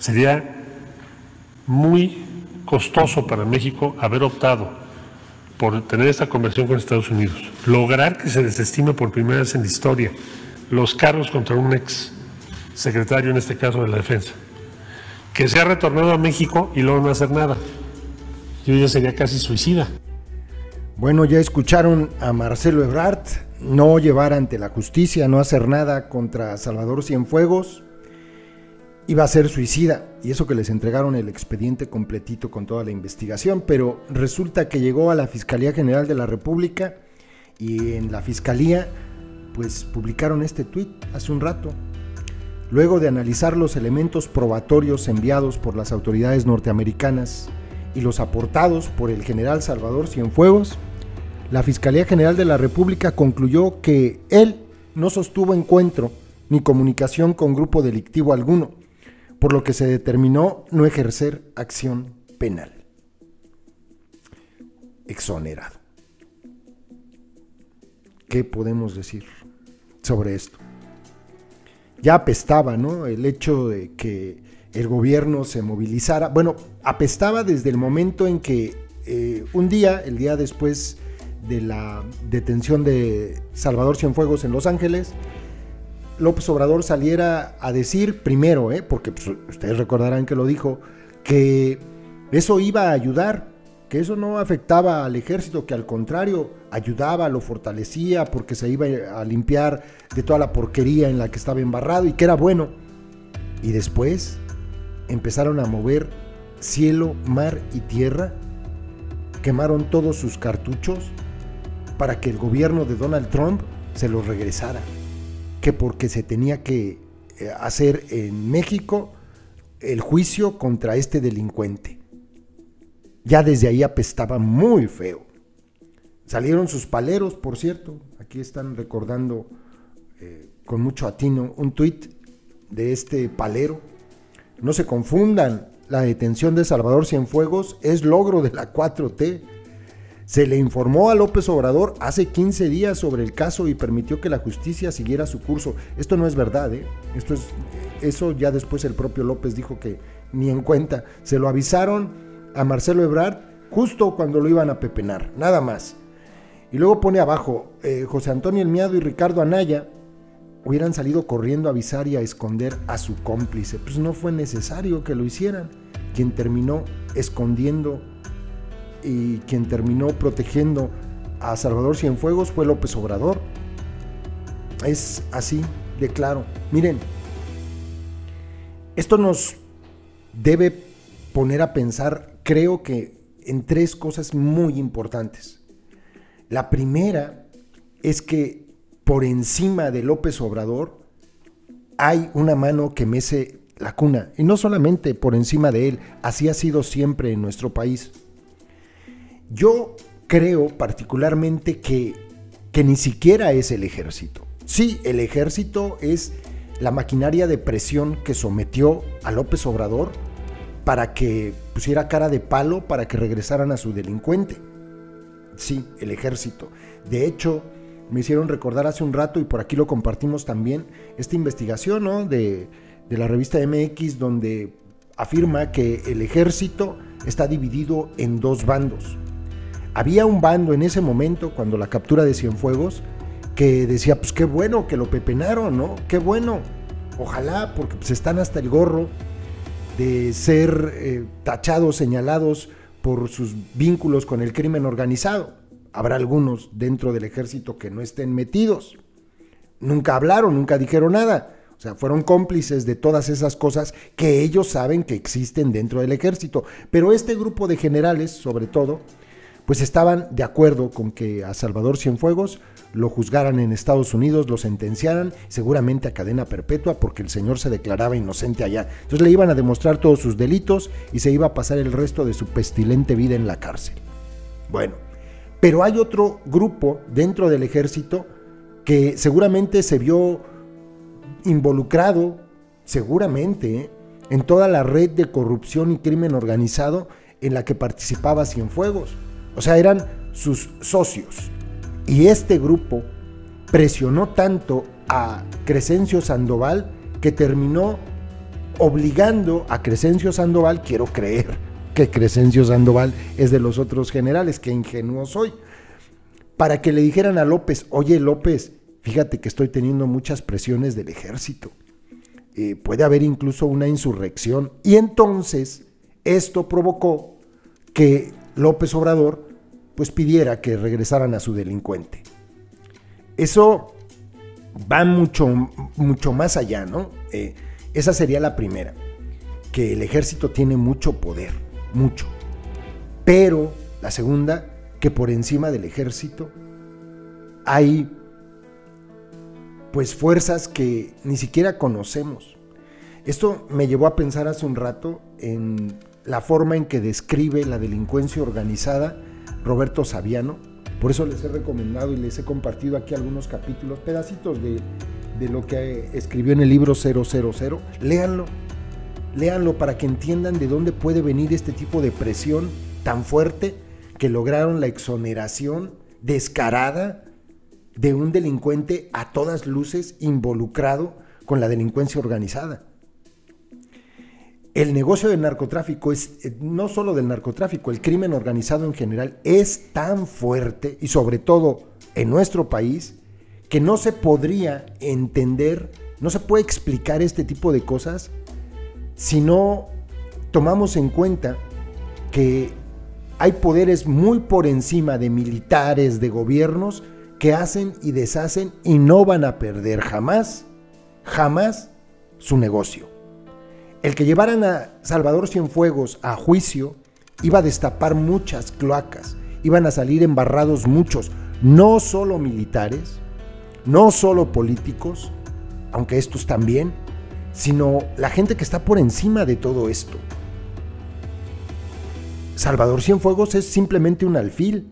Sería muy costoso para México haber optado por tener esta conversión con Estados Unidos, lograr que se desestime por primera vez en la historia los cargos contra un ex secretario, en este caso de la Defensa, que se ha retornado a México y luego no hacer nada. Yo ya sería casi suicida. Bueno, ya escucharon a Marcelo Ebrard, no llevar ante la justicia, no hacer nada contra Salvador Cienfuegos, iba a ser suicida, y eso que les entregaron el expediente completito con toda la investigación, pero resulta que llegó a la Fiscalía General de la República y en la Fiscalía pues publicaron este tuit hace un rato. Luego de analizar los elementos probatorios enviados por las autoridades norteamericanas y los aportados por el general Salvador Cienfuegos, la Fiscalía General de la República concluyó que él no sostuvo encuentro ni comunicación con grupo delictivo alguno, por lo que se determinó no ejercer acción penal. Exonerado. ¿Qué podemos decir sobre esto? Ya apestaba, ¿no?, el hecho de que el gobierno se movilizara. Bueno, apestaba desde el momento en que un día, el día después de la detención de Salvador Cienfuegos en Los Ángeles, López Obrador saliera a decir primero, porque pues, ustedes recordarán que lo dijo, que eso iba a ayudar, que eso no afectaba al ejército, que al contrario ayudaba, lo fortalecía porque se iba a limpiar de toda la porquería en la que estaba embarrado y que era bueno. Y después empezaron a mover cielo, mar y tierra, quemaron todos sus cartuchos para que el gobierno de Donald Trump se los regresara, que porque se tenía que hacer en México el juicio contra este delincuente. Ya desde ahí apestaba muy feo. Salieron sus paleros, por cierto, aquí están recordando con mucho atino un tuit de este palero. No se confundan, la detención de Salvador Cienfuegos es logro de la 4T. Se le informó a López Obrador hace 15 días sobre el caso y permitió que la justicia siguiera su curso. Esto no es verdad, eso ya después el propio López dijo que ni en cuenta. Se lo avisaron a Marcelo Ebrard justo cuando lo iban a pepenar, nada más. Y luego pone abajo, José Antonio El Miado y Ricardo Anaya hubieran salido corriendo a avisar y a esconder a su cómplice. Pues no fue necesario que lo hicieran. Quien terminó escondiendo y quien terminó protegiendo a Salvador Cienfuegos fue López Obrador. Es así de claro. Miren, esto nos debe poner a pensar, creo que en tres cosas muy importantes. La primera es que por encima de López Obrador hay una mano que mece la cuna, y no solamente por encima de él, así ha sido siempre en nuestro país. Yo creo particularmente que ni siquiera es el ejército. Sí, el ejército es la maquinaria de presión que sometió a López Obrador para que pusiera cara de palo para que regresaran a su delincuente. Sí, el ejército. De hecho, me hicieron recordar hace un rato, y por aquí lo compartimos también, esta investigación, ¿no?, de la revista MX, donde afirma que el ejército está dividido en dos bandos. Había un bando en ese momento, cuando la captura de Cienfuegos, que decía, pues qué bueno que lo pepenaron, ¿no? Qué bueno, ojalá, porque pues están hasta el gorro de ser tachados, señalados por sus vínculos con el crimen organizado. Habrá algunos dentro del ejército que no estén metidos. Nunca hablaron, nunca dijeron nada. O sea, fueron cómplices de todas esas cosas que ellos saben que existen dentro del ejército. Pero este grupo de generales, sobre todo, pues estaban de acuerdo con que a Salvador Cienfuegos lo juzgaran en Estados Unidos, lo sentenciaran, seguramente a cadena perpetua, porque el señor se declaraba inocente allá. Entonces le iban a demostrar todos sus delitos y se iba a pasar el resto de su pestilente vida en la cárcel. Bueno, pero hay otro grupo dentro del ejército que seguramente se vio involucrado, seguramente, en toda la red de corrupción y crimen organizado en la que participaba Cienfuegos. O sea, eran sus socios. Y este grupo presionó tanto a Crescencio Sandoval que terminó obligando a Crescencio Sandoval, quiero creer que Crescencio Sandoval es de los otros generales, qué ingenuo soy, para que le dijeran a López, oye López, fíjate que estoy teniendo muchas presiones del ejército, puede haber incluso una insurrección, y entonces esto provocó que López Obrador pues pidiera que regresaran a su delincuente. Eso va mucho más allá, ¿no? Esa sería la primera, que el ejército tiene mucho poder, mucho. Pero la segunda, que por encima del ejército hay pues fuerzas que ni siquiera conocemos. Esto me llevó a pensar hace un rato en la forma en que describe la delincuencia organizada Roberto Saviano. Por eso les he recomendado y les he compartido aquí algunos capítulos, pedacitos de lo que escribió en el libro 000. Léanlo para que entiendan de dónde puede venir este tipo de presión tan fuerte que lograron la exoneración descarada de un delincuente a todas luces involucrado con la delincuencia organizada. El negocio del narcotráfico no solo del narcotráfico, el crimen organizado en general es tan fuerte, y sobre todo en nuestro país, que no se podría entender, no se puede explicar este tipo de cosas si no tomamos en cuenta que hay poderes muy por encima de militares, de gobiernos, que hacen y deshacen y no van a perder jamás su negocio. El que llevaran a Salvador Cienfuegos a juicio iba a destapar muchas cloacas, iban a salir embarrados muchos, no solo militares, no solo políticos, aunque estos también, sino la gente que está por encima de todo esto. Salvador Cienfuegos es simplemente un alfil.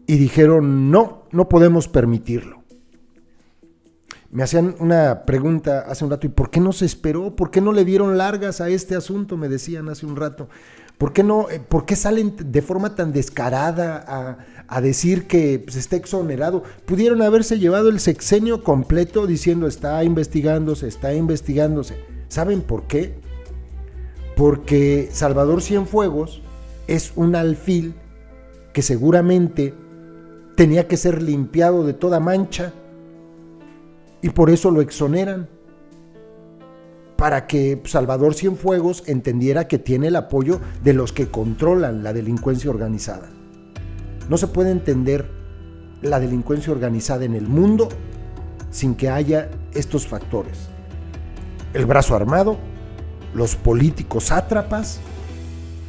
Y dijeron, no podemos permitirlo. Me hacían una pregunta hace un rato, ¿y por qué no se esperó? ¿Por qué no le dieron largas a este asunto? Me decían hace un rato. ¿Por qué salen de forma tan descarada a decir que pues, está exonerado? Pudieron haberse llevado el sexenio completo diciendo está investigándose. ¿Saben por qué? Porque Salvador Cienfuegos es un alfil que seguramente tenía que ser limpiado de toda mancha y por eso lo exoneran, para que Salvador Cienfuegos entendiera que tiene el apoyo de los que controlan la delincuencia organizada. No se puede entender la delincuencia organizada en el mundo sin que haya estos factores: el brazo armado, los políticos sátrapas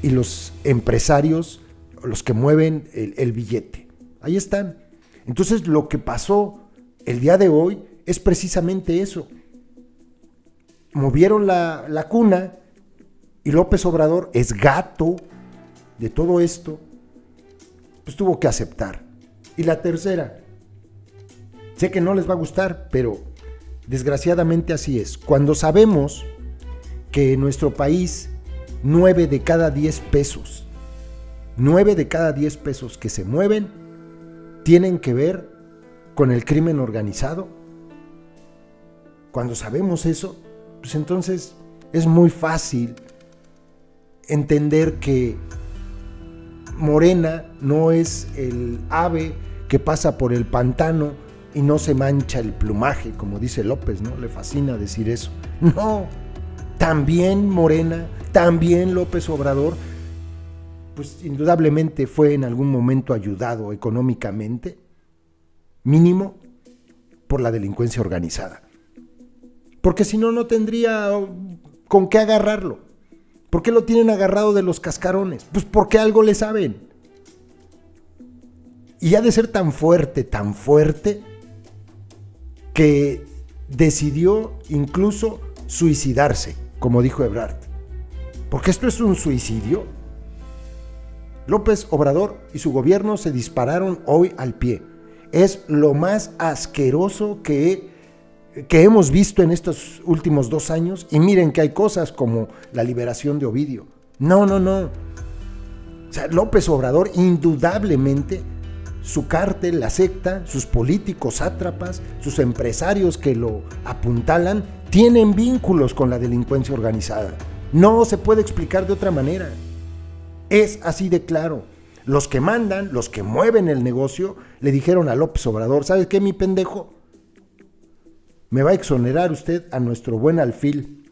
y los empresarios, los que mueven el billete. Ahí están. Entonces lo que pasó el día de hoy es precisamente eso. Movieron la cuna y López Obrador es gato de todo esto, pues tuvo que aceptar. Y la tercera, sé que no les va a gustar, pero desgraciadamente así es. Cuando sabemos que en nuestro país 9 de cada 10 pesos que se mueven tienen que ver con el crimen organizado. Cuando sabemos eso, pues entonces es muy fácil entender que Morena no es el ave que pasa por el pantano y no se mancha el plumaje, como dice López, ¿no? Le fascina decir eso. No, también Morena, también López Obrador, pues indudablemente fue en algún momento ayudado económicamente, mínimo, por la delincuencia organizada. Porque si no, no tendría con qué agarrarlo. ¿Por qué lo tienen agarrado de los cascarones? Pues porque algo le saben. Y ha de ser tan fuerte, que decidió incluso suicidarse, como dijo Ebrard. Porque esto es un suicidio. López Obrador y su gobierno se dispararon hoy al pie. Es lo más asqueroso que hemos visto en estos últimos 2 años. Y miren que hay cosas como la liberación de Ovidio. No. O sea, López Obrador, indudablemente, su cártel, la secta, sus políticos sátrapas, sus empresarios que lo apuntalan, tienen vínculos con la delincuencia organizada. No se puede explicar de otra manera. Es así de claro. Los que mandan, los que mueven el negocio, le dijeron a López Obrador: ¿sabes qué, mi pendejo? Me va a exonerar usted a nuestro buen alfil,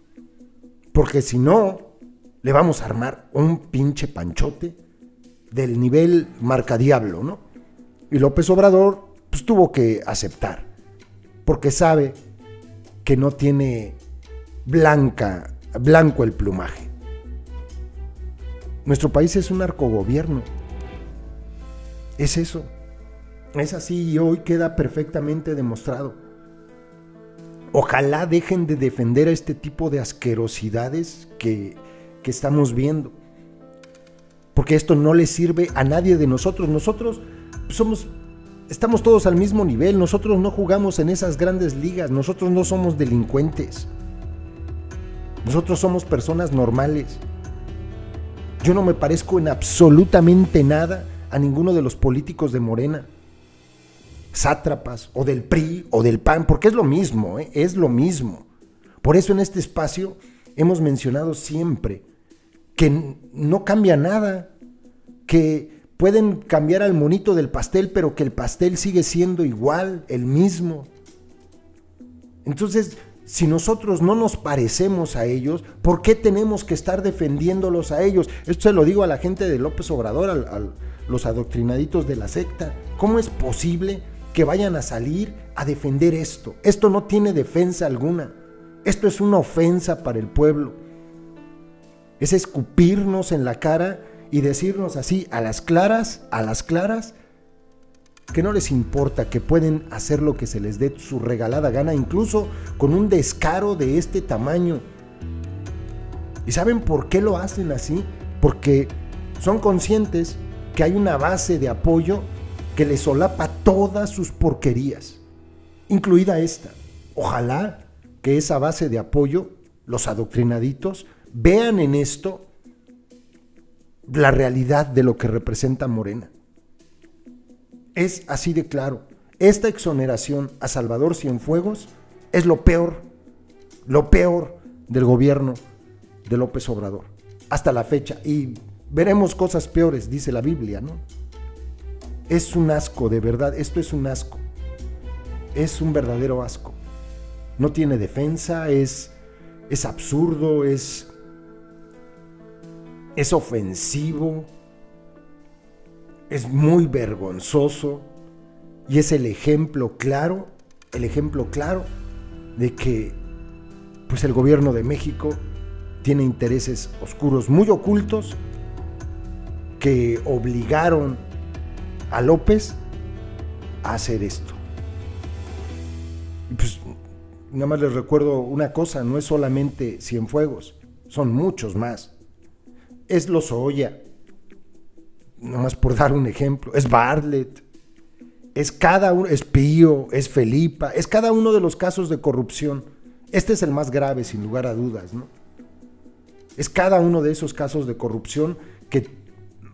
porque si no, le vamos a armar un pinche panchote del nivel marcadiablo, ¿no? Y López Obrador pues tuvo que aceptar, porque sabe que no tiene blanco el plumaje. Nuestro país es un narcogobierno. Es eso. Es así y hoy queda perfectamente demostrado. Ojalá dejen de defender a este tipo de asquerosidades que estamos viendo. Porque esto no le sirve a nadie de nosotros. Nosotros estamos todos al mismo nivel. Nosotros no jugamos en esas grandes ligas. Nosotros no somos delincuentes. Nosotros somos personas normales. Yo no me parezco en absolutamente nada a ninguno de los políticos de Morena, sátrapas, o del PRI, o del PAN, porque es lo mismo, es lo mismo. Por eso en este espacio hemos mencionado siempre que no cambia nada, que pueden cambiar al monito del pastel, pero que el pastel sigue siendo igual, el mismo. Entonces, si nosotros no nos parecemos a ellos, ¿por qué tenemos que estar defendiéndolos a ellos? Esto se lo digo a la gente de López Obrador, a los adoctrinaditos de la secta. ¿Cómo es posible que vayan a salir a defender esto? Esto no tiene defensa alguna. Esto es una ofensa para el pueblo. Es escupirnos en la cara y decirnos así a las claras, que no les importa, que pueden hacer lo que se les dé su regalada gana, incluso con un descaro de este tamaño. ¿Y saben por qué lo hacen así? Porque son conscientes que hay una base de apoyo que les solapa todas sus porquerías, incluida esta. Ojalá que esa base de apoyo, los adoctrinaditos, vean en esto la realidad de lo que representa Morena. Es así de claro. Esta exoneración a Salvador Cienfuegos es lo peor del gobierno de López Obrador hasta la fecha. Y veremos cosas peores, dice la Biblia, ¿no? Es un asco, de verdad, esto es un asco. Es un verdadero asco. No tiene defensa, es absurdo, es ofensivo, es muy vergonzoso y es el ejemplo claro de que pues el gobierno de México tiene intereses oscuros muy ocultos que obligaron a López a hacer esto. Y pues nada más les recuerdo una cosa, no es solamente Cienfuegos, son muchos más. Es Lozoya, nomás por dar un ejemplo, es Bartlett, es cada uno, es Pío, es Felipa, es cada uno de los casos de corrupción. Este es el más grave, sin lugar a dudas, ¿no? Es cada uno de esos casos de corrupción que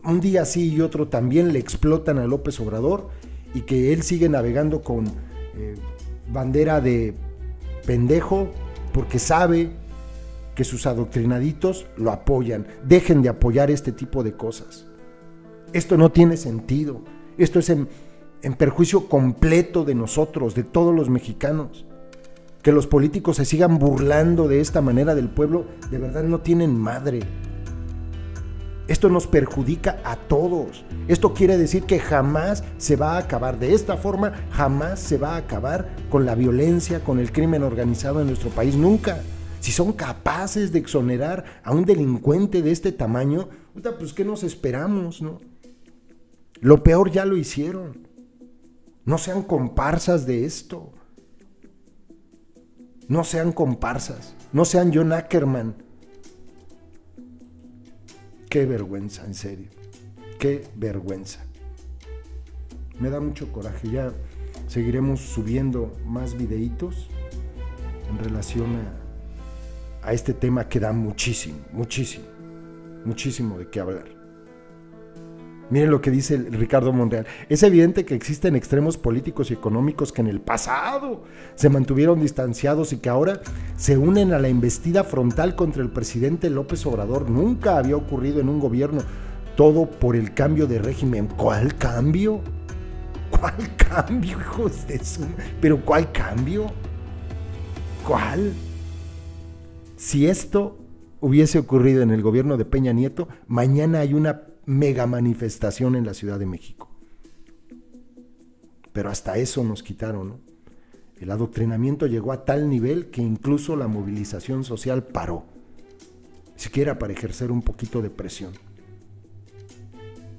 un día sí y otro también le explotan a López Obrador y que él sigue navegando con bandera de pendejo porque sabe que sus adoctrinaditos lo apoyan. Dejen de apoyar este tipo de cosas. Esto no tiene sentido. Esto es en perjuicio completo de nosotros, de todos los mexicanos. Que los políticos se sigan burlando de esta manera del pueblo, de verdad no tienen madre. Esto nos perjudica a todos. Esto quiere decir que jamás se va a acabar. De esta forma, jamás se va a acabar con la violencia, con el crimen organizado en nuestro país. Nunca. Si son capaces de exonerar a un delincuente de este tamaño, pues ¿qué nos esperamos, no? Lo peor ya lo hicieron. No sean comparsas de esto. No sean comparsas. No sean John Ackerman. Qué vergüenza, en serio. Qué vergüenza. Me da mucho coraje. Ya seguiremos subiendo más videitos en relación a este tema que da muchísimo de qué hablar. Miren lo que dice Ricardo Monreal. Es evidente que existen extremos políticos y económicos que en el pasado se mantuvieron distanciados y que ahora se unen a la embestida frontal contra el presidente López Obrador. Nunca había ocurrido en un gobierno. Todo por el cambio de régimen. ¿Cuál cambio? ¿Cuál cambio, hijos de su...? ¿Pero cuál cambio? ¿Cuál? Si esto hubiese ocurrido en el gobierno de Peña Nieto, mañana hay una mega manifestación en la Ciudad de México. Pero hasta eso nos quitaron, ¿no? El adoctrinamiento llegó a tal nivel que incluso la movilización social paró, siquiera para ejercer un poquito de presión.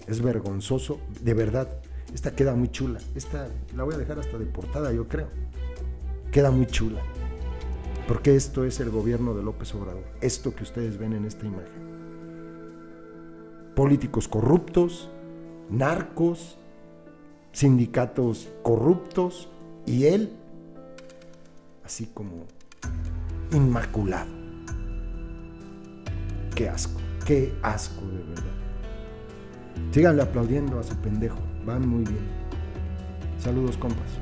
Es vergonzoso, de verdad. Esta queda muy chula. Esta la voy a dejar hasta de portada, yo creo. Queda muy chula. Porque esto es el gobierno de López Obrador. Esto que ustedes ven en esta imagen. Políticos corruptos, narcos, sindicatos corruptos y él así como inmaculado. Qué asco de verdad. Síganle aplaudiendo a su pendejo, van muy bien. Saludos, compas.